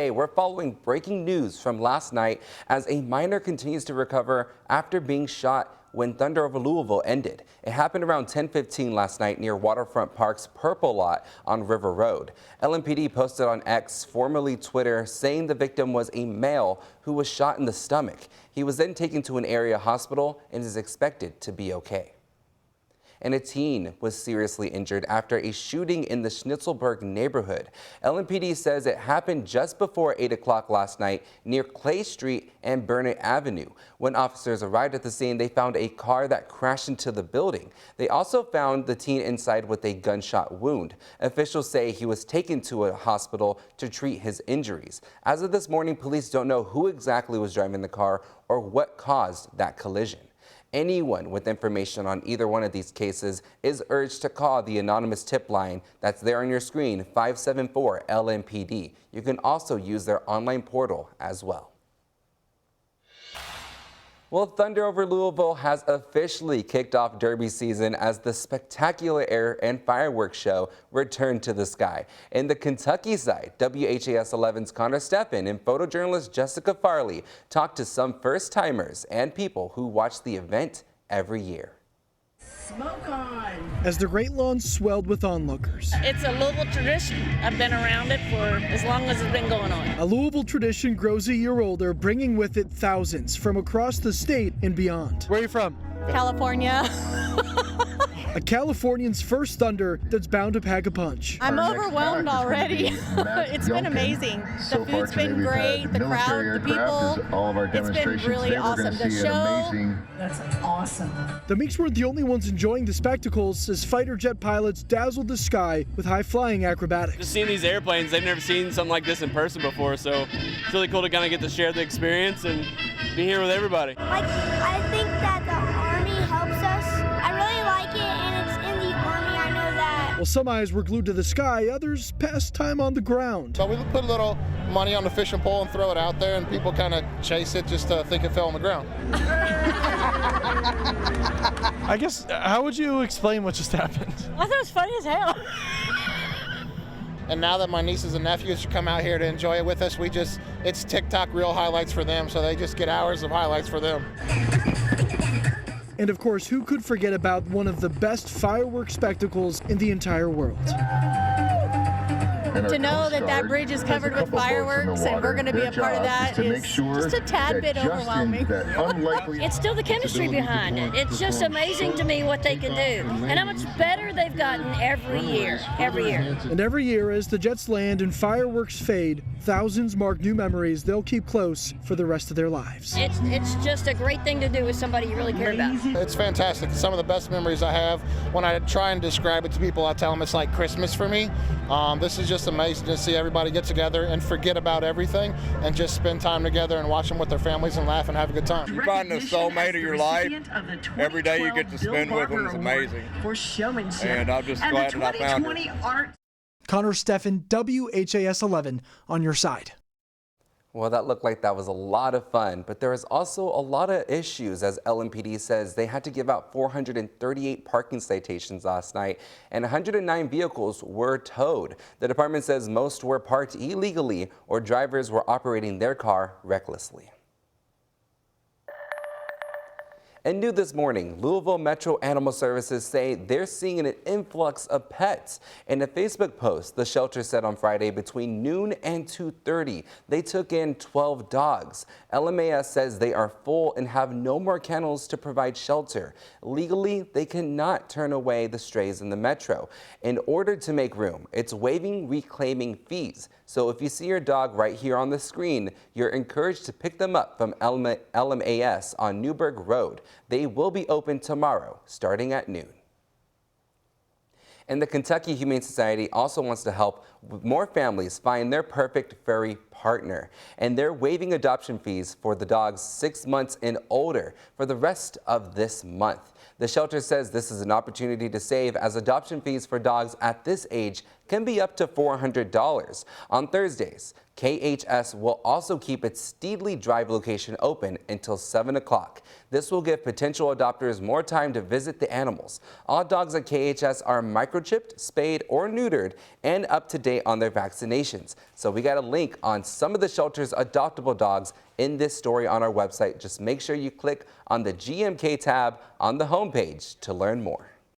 Hey, we're following breaking news from last night as a minor continues to recover after being shot when thunder over Louisville ended. It happened around 10:15 last night near Waterfront Park's Purple Lot on River Road. LMPD posted on X, formerly Twitter, saying the victim was a male who was shot in the stomach. He was then taken to an area hospital and is expected to be okay. And a teen was seriously injured after a shooting in the Schnitzelberg neighborhood. LMPD says it happened just before 8 o'clock last night near Clay Street and Burnett Avenue. When officers arrived at the scene, they found a car that crashed into the building. They also found the teen inside with a gunshot wound. Officials say he was taken to a hospital to treat his injuries. As of this morning, police don't know who exactly was driving the car or what caused that collision. Anyone with information on either one of these cases is urged to call the anonymous tip line that's there on your screen, 574 LMPD. You can also use their online portal as well. Well, Thunder over Louisville has officially kicked off Derby season as the spectacular air and fireworks show returned to the sky. In the Kentucky side, WHAS11's Connor Steffen and photojournalist Jessica Farley talked to some first-timers and people who watch the event every year. Smoke on! As the Great Lawn swelled with onlookers. It's a Louisville tradition. I've been around it for as long as it's been going on. A Louisville tradition grows a year older, bringing with it thousands from across the state and beyond. Where are you from? California. A Californian's first Thunder that's bound to pack a punch. I'm overwhelmed already. It's been amazing. The food's been great, the crowd, the people. It's been really awesome. The show. That's awesome. The Meeks weren't the only ones enjoying the spectacles as fighter jet pilots dazzled the sky with high-flying acrobatics. Just seeing these airplanes, they've never seen something like this in person before, so it's really cool to kind of get to share the experience and be here with everybody. I think that the Army helps us. I really like it, and it's in the Army, I know that. While some eyes were glued to the sky, others passed time on the ground. So we put a little money on the fishing pole and throw it out there, and people kind of chase it just to think it fell on the ground. I guess, how would you explain what just happened? I thought it was funny as hell. And now that my nieces and nephews come out here to enjoy it with us, it's TikTok reel highlights for them, so they just get hours of highlights for them. And of course, who could forget about one of the best fireworks spectacles in the entire world? To know that that bridge is covered with fireworks and we're going to be a part of that is just a tad bit overwhelming. It's still the chemistry behind it. It's just amazing to me what they can do and how much better they've gotten every year. And every year as the jets land and fireworks fade, thousands mark new memories they'll keep close for the rest of their lives. It's just a great thing to do with somebody you really care about. It's fantastic. Some of the best memories I have. When I try and describe it to people, I tell them it's like Christmas for me. This is just amazing to see everybody get together and forget about everything and just spend time together and watch them with their families and laugh and have a good time. You find the soulmate of your life. Every day you get to spend with them is amazing. And I'm just glad that I found her. Connor Steffen, WHAS11 on your side. Well, that looked like that was a lot of fun, but there is also a lot of issues as LMPD says they had to give out 438 parking citations last night and 109 vehicles were towed. The department says most were parked illegally or drivers were operating their car recklessly. And new this morning, Louisville Metro Animal Services say they're seeing an influx of pets. In a Facebook post, the shelter said on Friday between noon and 2:30, they took in 12 dogs. LMAS says they are full and have no more kennels to provide shelter. Legally, they cannot turn away the strays in the Metro. In order to make room, it's waiving reclaiming fees. So if you see your dog right here on the screen, you're encouraged to pick them up from LMAS on Newburgh Road. They will be open tomorrow, starting at noon. And the Kentucky Humane Society also wants to help more families find their perfect furry partner. And they're waiving adoption fees for the dogs 6 months and older for the rest of this month. The shelter says this is an opportunity to save, as adoption fees for dogs at this age can be up to $400. On Thursdays, KHS will also keep its Steedley Drive location open until 7 o'clock. This will give potential adopters more time to visit the animals. All dogs at KHS are microchipped, spayed, or neutered, and up to date on their vaccinations. So we got a link on some of the shelter's adoptable dogs in this story on our website. Just make sure you click on the GMK tab on the homepage to learn more.